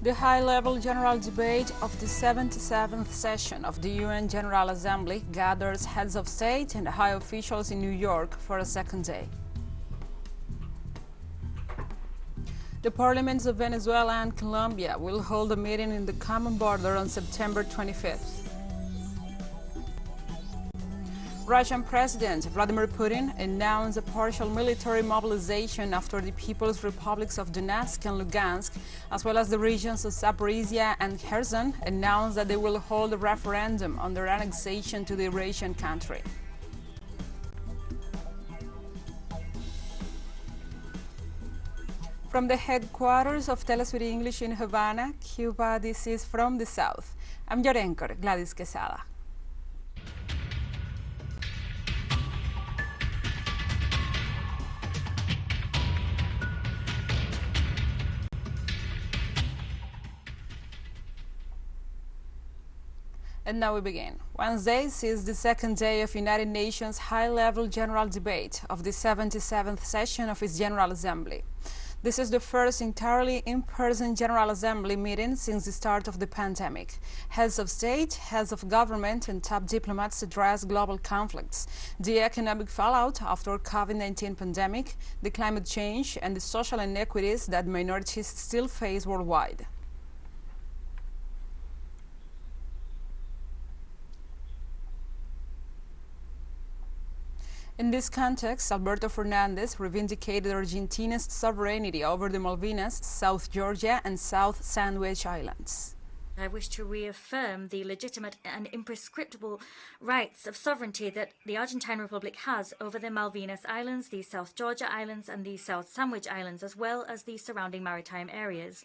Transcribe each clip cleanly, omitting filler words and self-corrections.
The high-level general debate of the 77th session of the UN General Assembly gathers heads of state and high officials in New York for a second day. The parliaments of Venezuela and Colombia will hold a meeting in the common border on September 25th. Russian President Vladimir Putin announced a partial military mobilization after the People's Republics of Donetsk and Lugansk, as well as the regions of Zaporizhia and Kherson, announced that they will hold a referendum on their annexation to the Eurasian country. From the headquarters of TeleSUR English in Havana, Cuba, this is From the South. I'm your anchor, Gladys Quesada. And now we begin. Wednesday sees the second day of United Nations high-level general debate of the 77th session of its General Assembly. This is the first entirely in-person General Assembly meeting since the start of the pandemic. Heads of state, heads of government, and top diplomats address global conflicts, the economic fallout after COVID-19 pandemic, the climate change, and the social inequities that minorities still face worldwide. In this context, Alberto Fernandez reivindicated Argentina's sovereignty over the Malvinas, South Georgia, and South Sandwich Islands. I wish to reaffirm the legitimate and imprescriptible rights of sovereignty that the Argentine Republic has over the Malvinas Islands, the South Georgia Islands, and the South Sandwich Islands, as well as the surrounding maritime areas.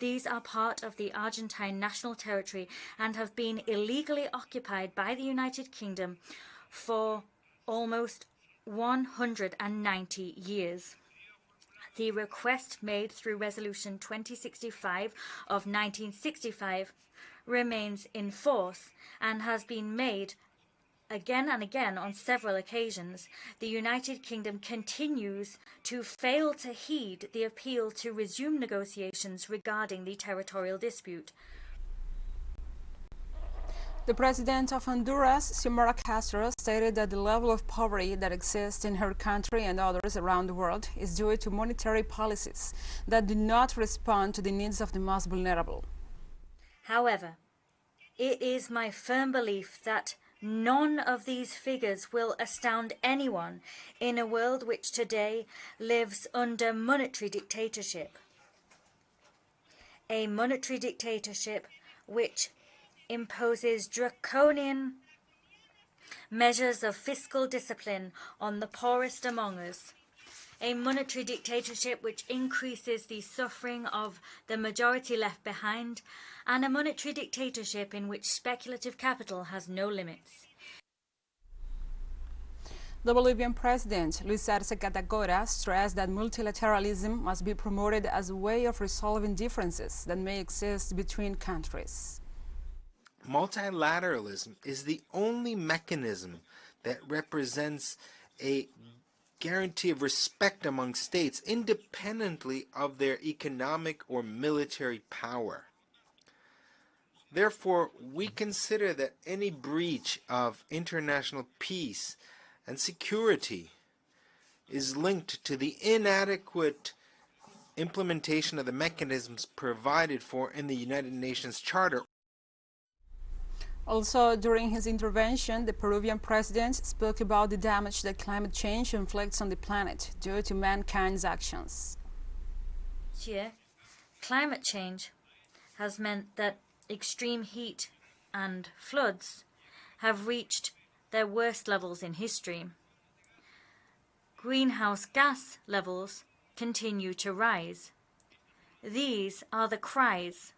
These are part of the Argentine national territory and have been illegally occupied by the United Kingdom for almost 190 years. The request made through Resolution 2065 of 1965 remains in force and has been made again and again on several occasions. The United Kingdom continues to fail to heed the appeal to resume negotiations regarding the territorial dispute. The president of Honduras, Xiomara Castro, stated that the level of poverty that exists in her country and others around the world is due to monetary policies that do not respond to the needs of the most vulnerable. However, it is my firm belief that none of these figures will astound anyone in a world which today lives under monetary dictatorship. A monetary dictatorship which imposes draconian measures of fiscal discipline on the poorest among us, a monetary dictatorship which increases the suffering of the majority left behind, and a monetary dictatorship in which speculative capital has no limits. The Bolivian president, Luis Arce Catacora, stressed that multilateralism must be promoted as a way of resolving differences that may exist between countries. Multilateralism is the only mechanism that represents a guarantee of respect among states independently of their economic or military power. Therefore, we consider that any breach of international peace and security is linked to the inadequate implementation of the mechanisms provided for in the United Nations Charter. Also, during his intervention, the Peruvian president spoke about the damage that climate change inflicts on the planet due to mankind's actions. This year, climate change has meant that extreme heat and floods have reached their worst levels in history. Greenhouse gas levels continue to rise. These are the cries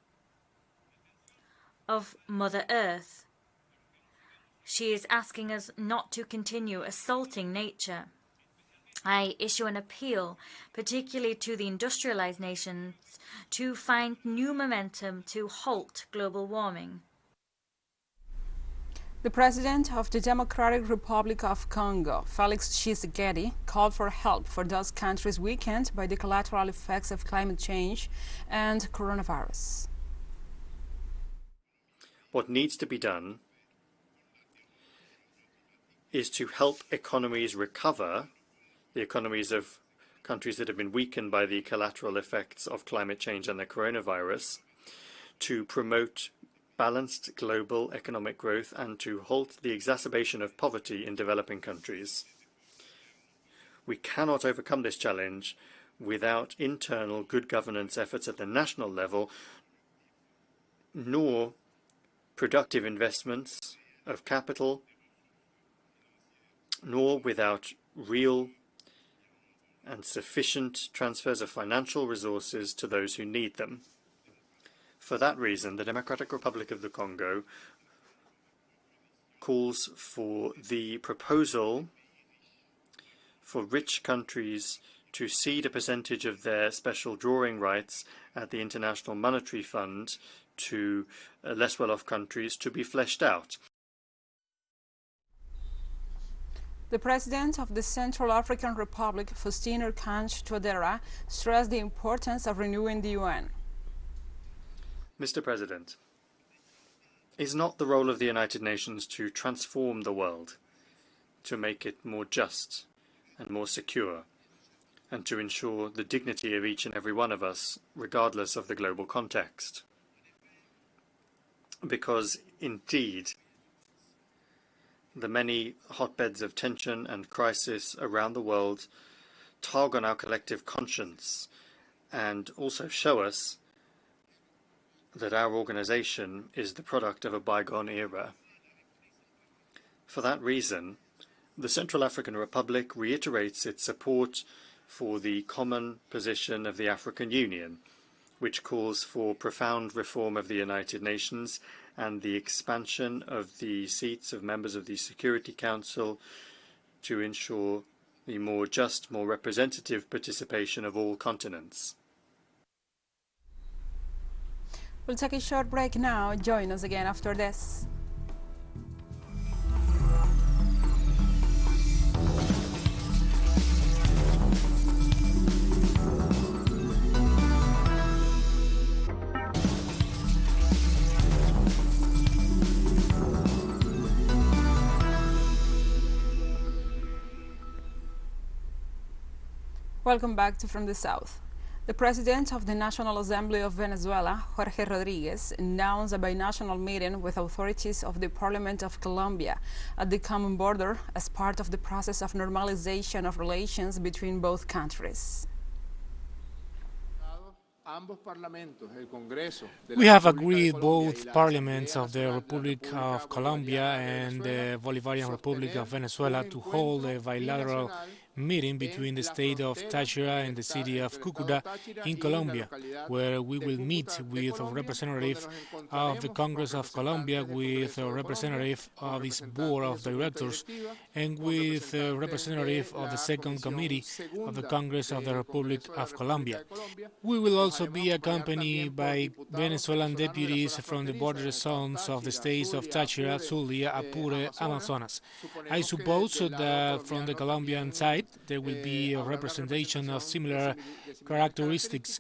of Mother Earth. She is asking us not to continue assaulting nature. I issue an appeal, particularly to the industrialized nations, to find new momentum to halt global warming. The president of the Democratic Republic of Congo, Felix Tshisekedi, called for help for those countries weakened by the collateral effects of climate change and coronavirus. What needs to be done is to help economies recover, the economies of countries that have been weakened by the collateral effects of climate change and the coronavirus, to promote balanced global economic growth and to halt the exacerbation of poverty in developing countries. We cannot overcome this challenge without internal good governance efforts at the national level, nor productive investments of capital, nor without real and sufficient transfers of financial resources to those who need them. For that reason, the Democratic Republic of the Congo calls for the proposal for rich countries to cede a percentage of their special drawing rights at the International Monetary Fund to less well-off countries to be fleshed out. The President of the Central African Republic, Faustin Archange Touadéra, stressed the importance of renewing the UN. Mr. President, is not the role of the United Nations to transform the world, to make it more just and more secure, and to ensure the dignity of each and every one of us, regardless of the global context? Because, indeed, the many hotbeds of tension and crisis around the world tug on our collective conscience and also show us that our organization is the product of a bygone era. For that reason, the Central African Republic reiterates its support for the common position of the African Union, which calls for profound reform of the United Nations and the expansion of the seats of members of the Security Council to ensure the more just, more representative participation of all continents. We'll take a short break now. Join us again after this. Welcome back to From the South. The President of the National Assembly of Venezuela, Jorge Rodriguez, announced a binational meeting with authorities of the Parliament of Colombia at the common border as part of the process of normalization of relations between both countries. We have agreed both parliaments of the Republic of Colombia and the Bolivarian Republic of Venezuela to hold a bilateral meeting between the state of Táchira and the city of Cúcuta in Colombia, where we will meet with a representative of the Congress of Colombia, with a representative of its board of directors, and with a representative of the second committee of the Congress of the Republic of Colombia. We will also be accompanied by Venezuelan deputies from the border zones of the states of Táchira, Zulia, Apure, Amazonas. I suppose that from the Colombian side there will be a representation of similar characteristics.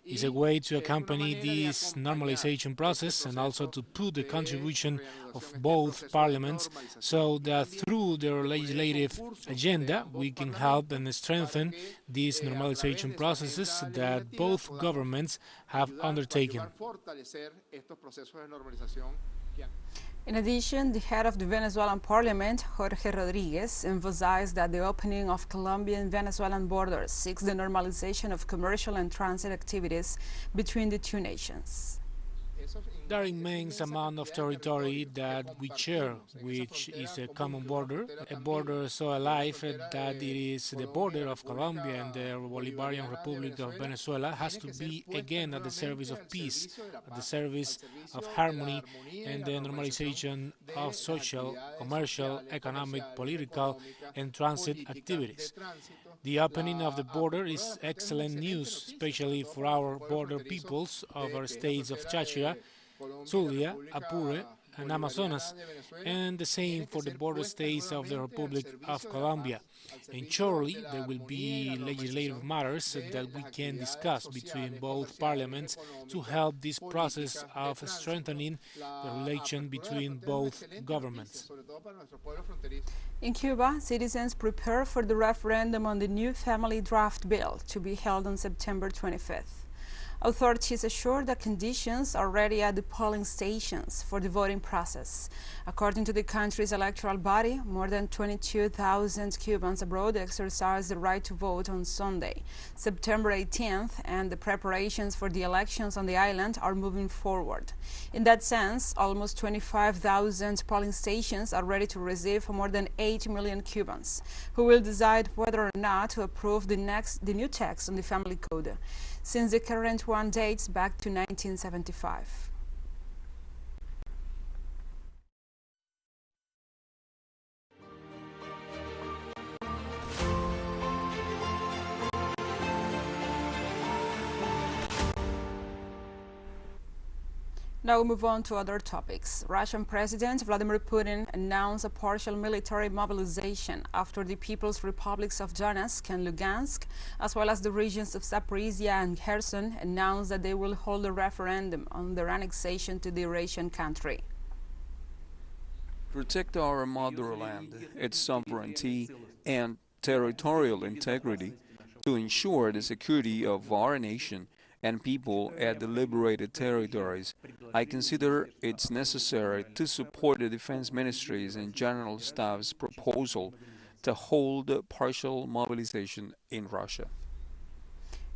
Is a way to accompany this normalization process and also to put the contribution of both parliaments so that through their legislative agenda we can help and strengthen these normalization processes that both governments have undertaken. In addition, the head of the Venezuelan parliament, Jorge Rodriguez, emphasized that the opening of Colombian-Venezuelan borders seeks the normalization of commercial and transit activities between the two nations. There are immense amount of territory that we share, which is a common border, a border so alive that it is the border of Colombia and the Bolivarian Republic of Venezuela has to be again at the service of peace, at the service of harmony and the normalization of social, commercial, economic, political and transit activities. The opening of the border is excellent news, especially for our border peoples of our states of Táchira, Zulia, Apure, and Amazonas, and the same for the border states of the Republic of Colombia. And surely there will be legislative matters that we can discuss between both parliaments to help this process of strengthening the relation between both governments. In Cuba, citizens prepare for the referendum on the new family draft bill to be held on September 25th. Authorities assure that conditions are ready at the polling stations for the voting process. According to the country's electoral body, more than 22,000 Cubans abroad exercised the right to vote on Sunday, September 18th, and the preparations for the elections on the island are moving forward. In that sense, almost 25,000 polling stations are ready to receive more than 8 million Cubans, who will decide whether or not to approve the new text on the family code, since the current one dates back to 1975. Now we move on to other topics. Russian President Vladimir Putin announced a partial military mobilization after the People's Republics of Donetsk and Lugansk, as well as the regions of Zaporizhia and Kherson, announced that they will hold a referendum on their annexation to the Eurasian country. Protect our motherland, its sovereignty and territorial integrity, to ensure the security of our nation and people at the liberated territories. I consider it's necessary to support the Defense Ministry's and General Staff's proposal to hold partial mobilization in Russia.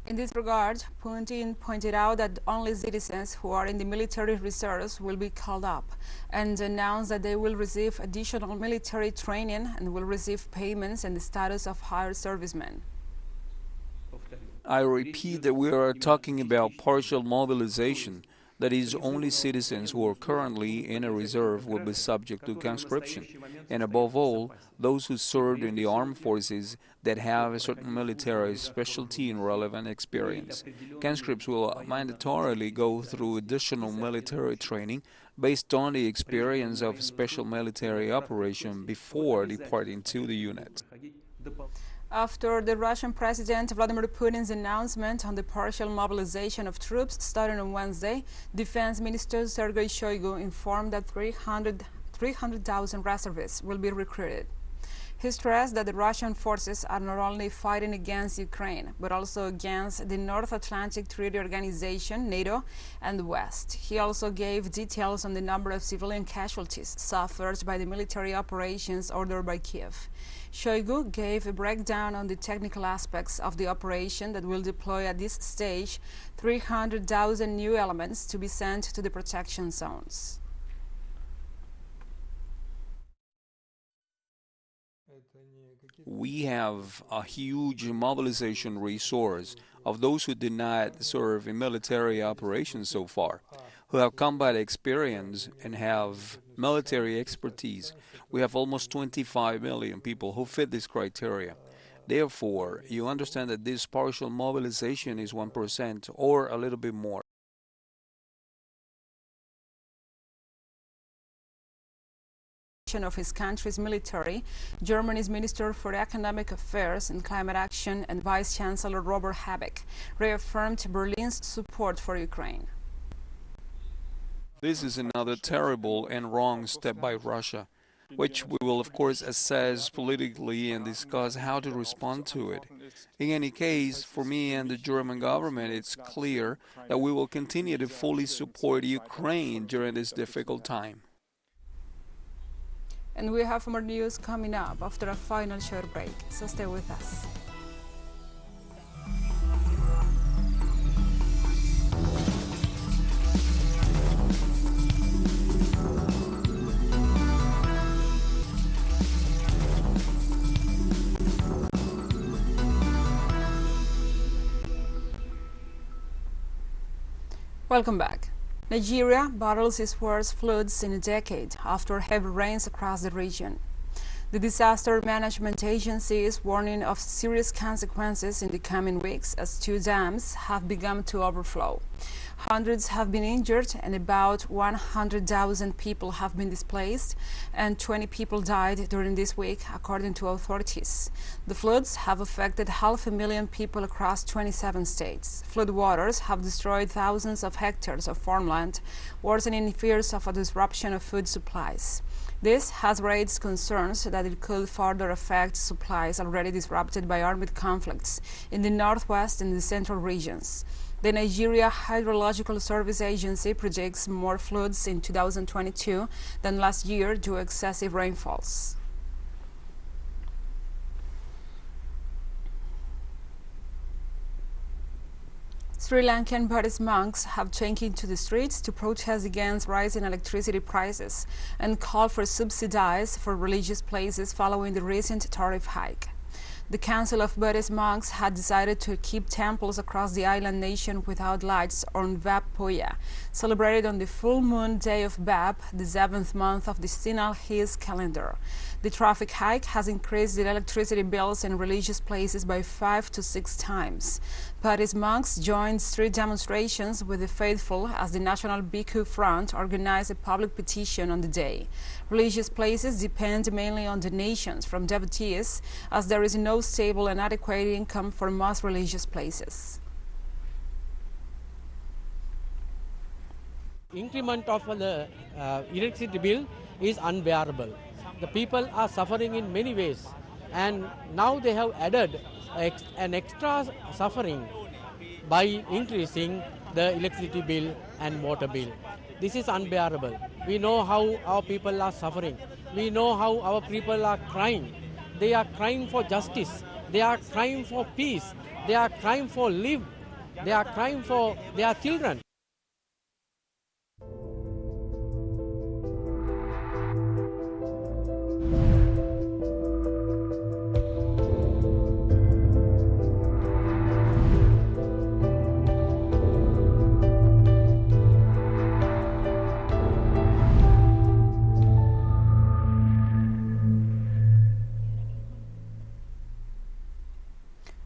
In this regard, Putin pointed out that only citizens who are in the military reserves will be called up, and announced that they will receive additional military training and will receive payments and the status of hired servicemen. I repeat that we are talking about partial mobilization. That is, only citizens who are currently in a reserve will be subject to conscription, and above all, those who served in the armed forces that have a certain military specialty and relevant experience. Conscripts will mandatorily go through additional military training based on the experience of special military operation before departing to the unit. After the Russian President Vladimir Putin's announcement on the partial mobilization of troops starting on Wednesday, Defense Minister Sergei Shoigu informed that 300,000 reservists will be recruited. He stressed that the Russian forces are not only fighting against Ukraine, but also against the North Atlantic Treaty Organization, NATO, and the West. He also gave details on the number of civilian casualties suffered by the military operations ordered by Kiev. Shoigu gave a breakdown on the technical aspects of the operation that will deploy at this stage 300,000 new elements to be sent to the protection zones. We have a huge mobilization resource of those who did not serve in military operations so far, who have combat experience and have military expertise. We have almost 25 million people who fit this criteria. Therefore, you understand that this partial mobilization is 1% or a little bit more. Of his country's military, Germany's Minister for Economic Affairs and Climate Action and Vice Chancellor Robert Habeck reaffirmed Berlin's support for Ukraine. This is another terrible and wrong step by Russia, which we will of course assess politically and discuss how to respond to it. In any case, for me and the German government, it's clear that we will continue to fully support Ukraine during this difficult time. And we have more news coming up after a final short break, so stay with us. Welcome back. Nigeria battles its worst floods in a decade after heavy rains across the region. The Disaster Management Agency is warning of serious consequences in the coming weeks as two dams have begun to overflow. Hundreds have been injured and about 100,000 people have been displaced, and 20 people died during this week, according to authorities. The floods have affected 500,000 people across 27 states. Floodwaters have destroyed thousands of hectares of farmland, worsening fears of a disruption of food supplies. This has raised concerns that it could further affect supplies already disrupted by armed conflicts in the northwest and the central regions. The Nigeria Hydrological Service Agency predicts more floods in 2022 than last year due to excessive rainfalls. Sri Lankan Buddhist monks have taken to the streets to protest against rising electricity prices and call for subsidies for religious places following the recent tariff hike. The Council of Buddhist Monks had decided to keep temples across the island nation without lights on Vap Poya, celebrated on the full moon day of Bab, the 7th month of the Sinal Hills calendar. The traffic hike has increased the electricity bills in religious places by 5 to 6 times. Buddhist monks joined street demonstrations with the faithful as the National Bhikkhu Front organized a public petition on the day. Religious places depend mainly on donations from devotees, as there is no stable and adequate income for most religious places. Increment of the electricity bill is unbearable. The people are suffering in many ways, and now they have added an extra suffering by increasing the electricity bill and water bill. This is unbearable. We know how our people are suffering. We know how our people are crying. They are crying for justice. They are crying for peace. They are crying for live. They are crying for their children.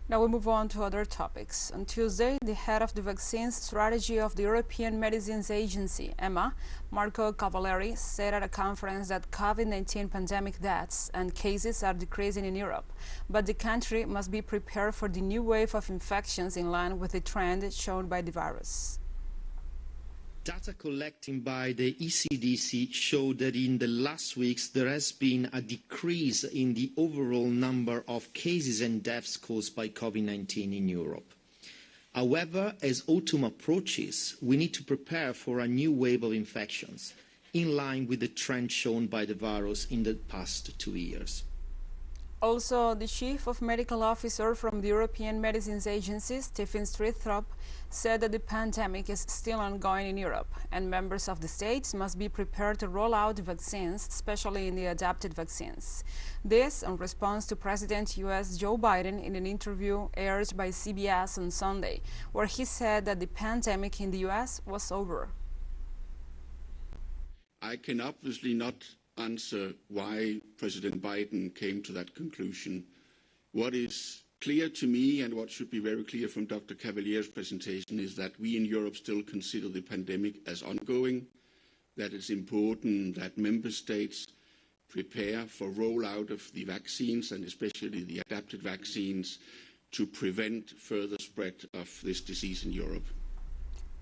Now we move on to other topics. On Tuesday, the head of the vaccines strategy of the European Medicines Agency, EMA, Marco Cavalleri, said at a conference that COVID-19 pandemic deaths and cases are decreasing in Europe, but the country must be prepared for the new wave of infections in line with the trend shown by the virus. Data collected by the ECDC showed that in the last weeks there has been a decrease in the overall number of cases and deaths caused by COVID-19 in Europe. However, as autumn approaches, we need to prepare for a new wave of infections, in line with the trend shown by the virus in the past 2 years. Also, the Chief of Medical Officer from the European Medicines Agency, Stephen Strithrop, said that the pandemic is still ongoing in Europe, and members of the states must be prepared to roll out vaccines, especially in the adapted vaccines. This in response to President U.S. Joe Biden in an interview aired by CBS on Sunday, where he said that the pandemic in the U.S. was over. I can obviously not answer why President Biden came to that conclusion. What is clear to me, and what should be very clear from Dr. Cavalier's presentation, is that we in Europe still consider the pandemic as ongoing, that it's important that member states prepare for rollout of the vaccines, and especially the adapted vaccines, to prevent further spread of this disease in Europe.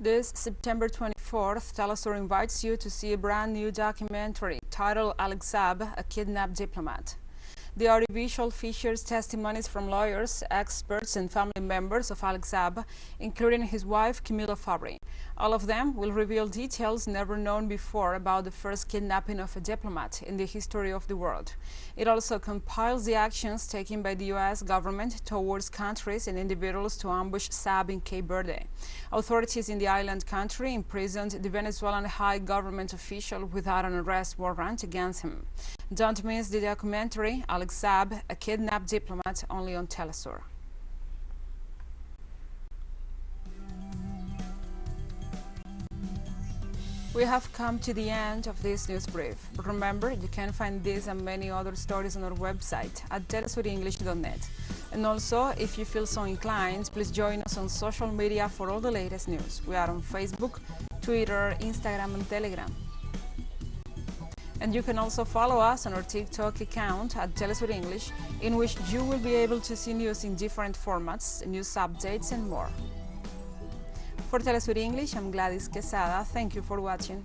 This September 24th, TeleSUR invites you to see a brand new documentary titled Alex Saab, A Kidnapped Diplomat. The audiovisual features testimonies from lawyers, experts, and family members of Alex Saab, including his wife, Camilla Fabry. All of them will reveal details never known before about the first kidnapping of a diplomat in the history of the world. It also compiles the actions taken by the U.S. government towards countries and individuals to ambush Saab in Cape Verde. Authorities in the island country imprisoned the Venezuelan high government official without an arrest warrant against him. Don't miss the documentary Alex Saab, A Kidnapped Diplomat, only on TeleSUR. We have come to the end of this news brief. But remember, you can find this and many other stories on our website at telesurenglish.net. And also, if you feel so inclined, please join us on social media for all the latest news. We are on Facebook, Twitter, Instagram, and Telegram. And you can also follow us on our TikTok account at TeleSUR English, in which you will be able to see news in different formats, news updates, and more. For TeleSUR English, I'm Gladys Quesada. Thank you for watching.